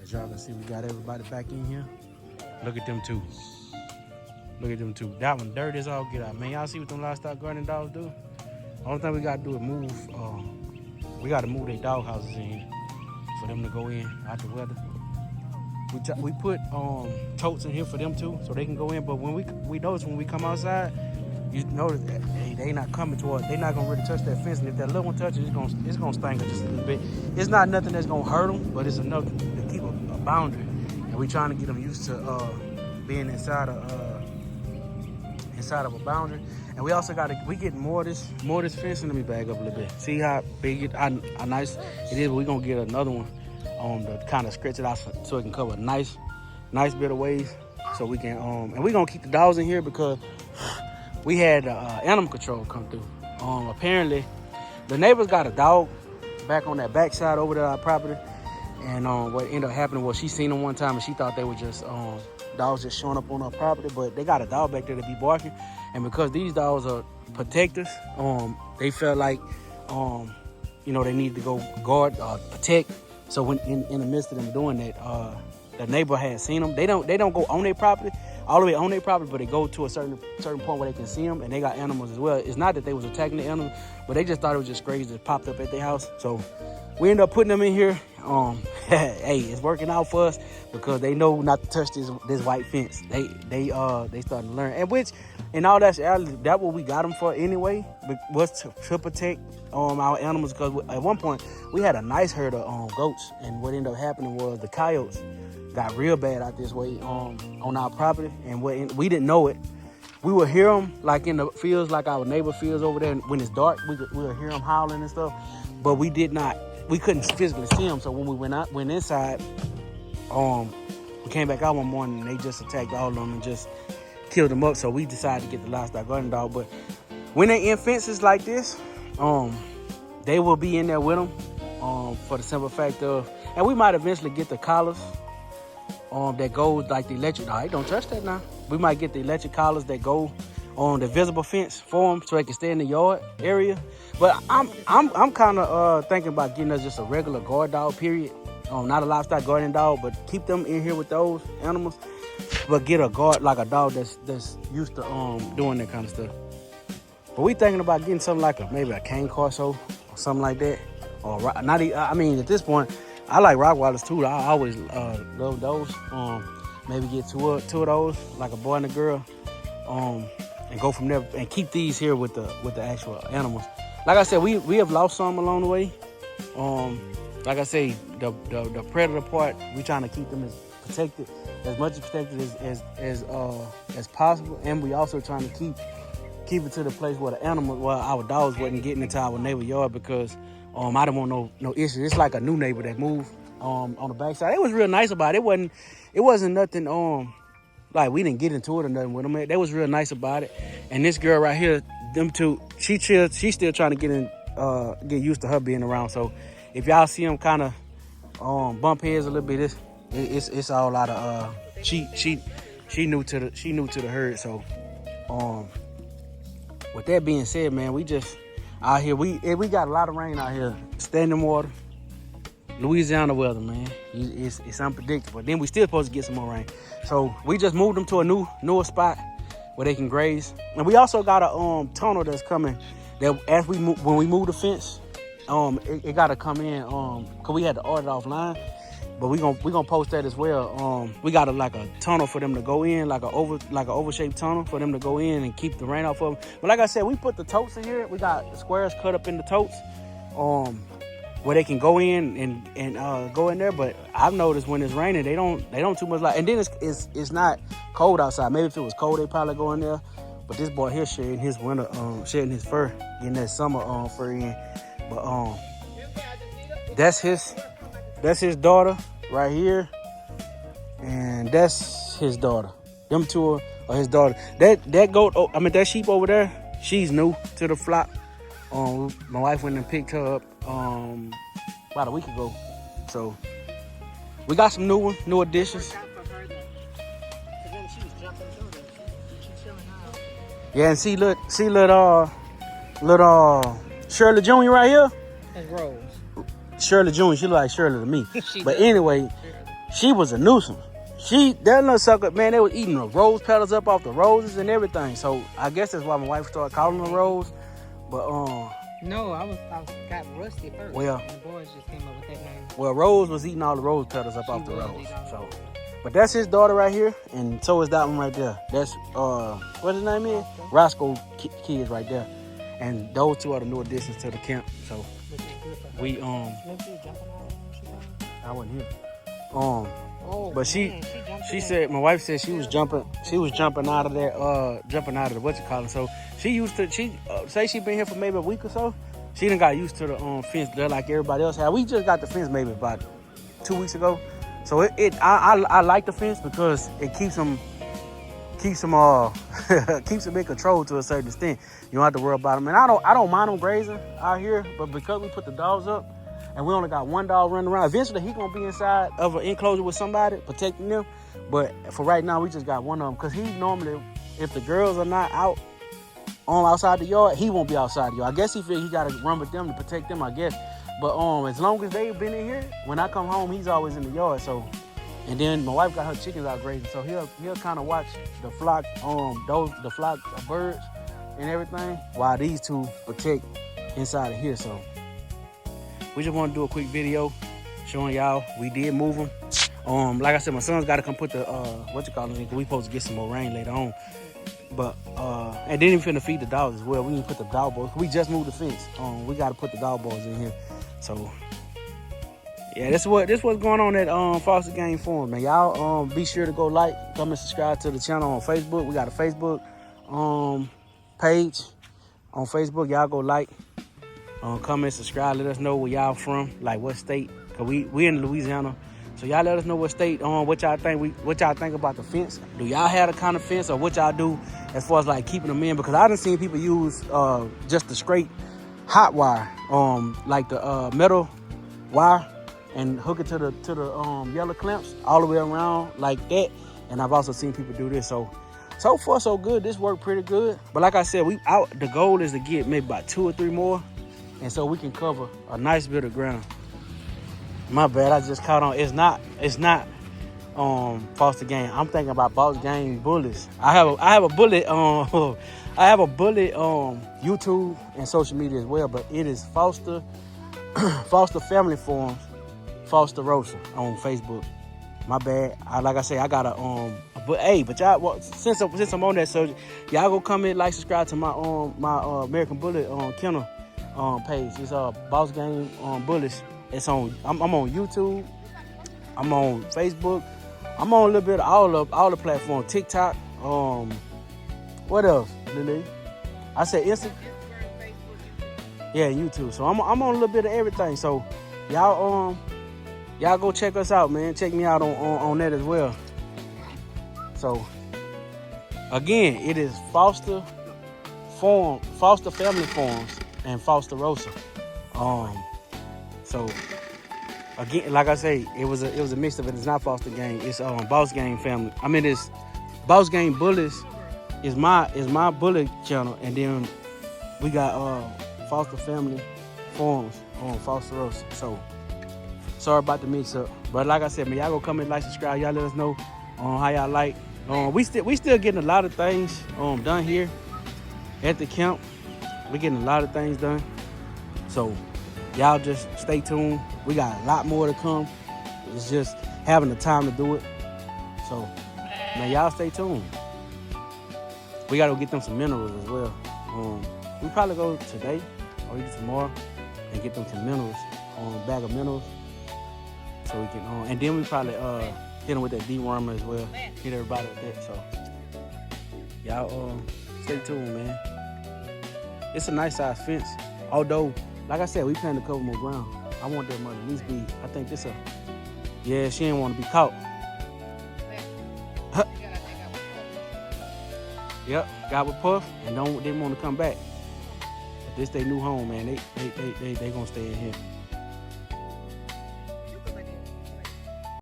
As y'all can see, we got everybody back in here. Look at them two. Look at them two. That one dirty as all get out. Man, y'all see what them livestock garden dogs do? Only thing we gotta do is move. We gotta move their dog houses in here for them to go in out the weather. We put totes in here for them too, so they can go in. But when we notice when we come outside, you notice that hey, they not coming toward. They not gonna really touch that fence. And if that little one touches, it's gonna sting her just a little bit. It's not nothing that's gonna hurt them, but it's enough to keep a boundary. And we trying to get them used to being inside of a boundary. And we also we getting more of this fencing. Let me bag up a little bit. See how big how nice it is. But we gonna get another one to kind of stretch it out so it can cover a nice bit of ways. So we can and we gonna keep the dogs in here because we had animal control come through. Apparently the neighbors got a dog back on that backside over there our property. And what ended up happening was she seen them one time and she thought they were just dogs just showing up on her property, but they got a dog back there to be barking. And because these dogs are protectors, they felt like they need to go guard, protect. So when in the midst of them doing that, the neighbor had seen them. They don't go on their property, all the way on their property, but they go to a certain point where they can see them, and they got animals as well. It's not that they was attacking the animals, but they just thought it was just crazy that popped up at their house. So we ended up putting them in here. Hey, it's working out for us because they know not to touch this white fence. They starting to learn, and which in all that what we got them for anyway was to protect our animals. Because at one point we had a nice herd of goats, and what ended up happening was the coyotes got real bad out this way on our property, and we didn't know it. We would hear them like in the fields, like our neighbor fields over there. When it's dark, we would hear them howling and stuff, but we couldn't physically see them. So when we went inside, we came back out one morning and they just attacked all of them and just killed them up. So we decided to get the livestock garden dog. But when they in fences like this, they will be in there with them for the simple fact of, and we might eventually get the collars that go like the electric. No, don't touch that now. We might get the electric collars that go on the visible fence for them so they can stay in the yard area. But I'm kind of thinking about getting us just a regular guard dog, period. Not a livestock guardian dog, but keep them in here with those animals. But get a guard, like a dog that's used to doing that kind of stuff. But we thinking about getting something like maybe a cane corso or something like that. Or not. I mean, at this point, I like Rottweilers too. I always love those. Maybe get two of those, like a boy and a girl. And go from there and keep these here with the actual animals. Like I said, we have lost some along the way. Like I say, the predator part, we trying to keep them as protected, as much protected as possible, and we also trying to keep it to the place where our dogs wasn't getting into our neighbor yard because I don't want no issues. It's like a new neighbor that moved on the backside. It was real nice about it. It wasn't nothing like we didn't get into it or nothing with them. They was real nice about it. And this girl right here, them two, she's still trying to get used to her being around. So if y'all see them kind of bump heads a little bit, it's all out of she new to the herd. So with that being said, man, we just out here. We got a lot of rain out here, standing water. Louisiana weather, man, it's unpredictable. Then we still supposed to get some more rain. So we just moved them to a newer spot where they can graze. And we also got a tunnel that's coming that when we move the fence, it got to come in cause we had to order it offline. But we gonna post that as well. We got like a tunnel for them to go in, like a oval-shaped tunnel for them to go in and keep the rain off of them. But like I said, we put the totes in here. We got the squares cut up in the totes. Where they can go in and go in there, but I've noticed when it's raining, they don't too much like. And then it's not cold outside. Maybe if it was cold, they probably go in there. But this boy here shedding his winter, shedding his fur, getting that summer fur in. But that's his daughter right here, and that's his daughter. Them two are his daughter. That goat, that sheep over there, she's new to the flock. My wife went and picked her up about a week ago. So we got some new additions. Yeah, and see little Shirley Jr. right here. That's Rose. Shirley Jr. She look like Shirley to me. But anyway, she was a nuisance. That little sucker, man, they was eating the rose petals up off the roses and everything. So I guess that's why my wife started calling them rose. But no, I got rusty first. Well, the boys just came up with that name. Well, Rose was eating all the rose petals up off the rose. So, but that's his daughter right here, and so is that one right there. That's what his name is? Roscoe kids right there, and those two are the new additions to the camp. So we I wasn't here. But she said, my wife said she was jumping out of there, jumping out of the whatchamacallit. So she say she been here for maybe a week or so. She done got used to the fence there like everybody else had. We just got the fence maybe about 2 weeks ago. So I like the fence because it keeps them keeps them in control to a certain extent. You don't have to worry about them. And I don't mind them grazing out here, but because we put the dogs up, and we only got one dog running around. Eventually, he gonna be inside of an enclosure with somebody protecting them. But for right now, we just got one of them. Cause he normally, if the girls are not out outside the yard, he won't be outside the yard. I guess he feel he gotta run with them to protect them, I guess. But as long as they've been in here, when I come home, he's always in the yard. So, and then my wife got her chickens out grazing, so he'll kind of watch the flock, the flock of birds and everything, while these two protect inside of here. So. We just want to do a quick video showing y'all we did move them. Like I said, my son's got to come put the we supposed to get some more rain later on. But and then we finna feed the dogs as well. We need to put the dog balls. We just moved the fence. We got to put the dog balls in here. So yeah, this what's going on at Foster Game Farm, man. Y'all be sure to go like, comment, subscribe to the channel on Facebook. We got a Facebook page on Facebook. Y'all go like. Comment, subscribe, let us know where y'all from, like what state, cause we in Louisiana. So y'all let us know what state, what y'all think about the fence. Do y'all have the kind of fence, or what y'all do as far as like keeping them in? Because I done seen people use just the straight hot wire, like the metal wire, and hook it to the yellow clamps all the way around like that. And I've also seen people do this. So far so good. This worked pretty good. But like I said, the goal is to get maybe about 2 or 3 more. And so we can cover a nice bit of ground. My bad, I just caught on. It's not Foster Game. I'm thinking about Boss Game Bullies. I have a bullet YouTube and social media as well, but it is Foster Family Farms, Foster Rosa on Facebook. My bad. Like I say, I got but y'all, since I'm on that subject, y'all go comment, like, subscribe to my my American Bullet Kennel page. It's Boss Game Bullies. It's on. I'm on YouTube. I'm on Facebook. I'm on a little bit of all the platforms. TikTok. What else, Lily? I said Instagram. Yeah, YouTube. So I'm on a little bit of everything. So y'all go check us out, man. Check me out on that as well. So again, it is Foster Family Farms and Foster Rosa. So again, like I say, it was a mix of it. It's not Foster Game. It's Boss Game Family. I mean, it's Boss Game Bullies is my bullet channel, and then we got Foster Family Farms on Foster Rosa. So sorry about the mix up, but like I said, man, y'all go comment, like, subscribe. Y'all let us know how y'all like. We still getting a lot of things done here at the camp. We're getting a lot of things done. So y'all just stay tuned. We got a lot more to come. It's just having the time to do it. So, man, y'all stay tuned. We got to get them some minerals as well. We probably go today or either tomorrow and get them some minerals, bag of minerals. So we can, and then we probably hit them with that dewormer as well. Hit everybody with that. So, y'all stay tuned, man. It's a nice size fence. Although, like I said, we plan to cover more ground. I want that money at least be, I think this yeah, she ain't want to be caught. Yep, got with Puff and didn't want to come back. But this they new home, man. They gonna stay in here.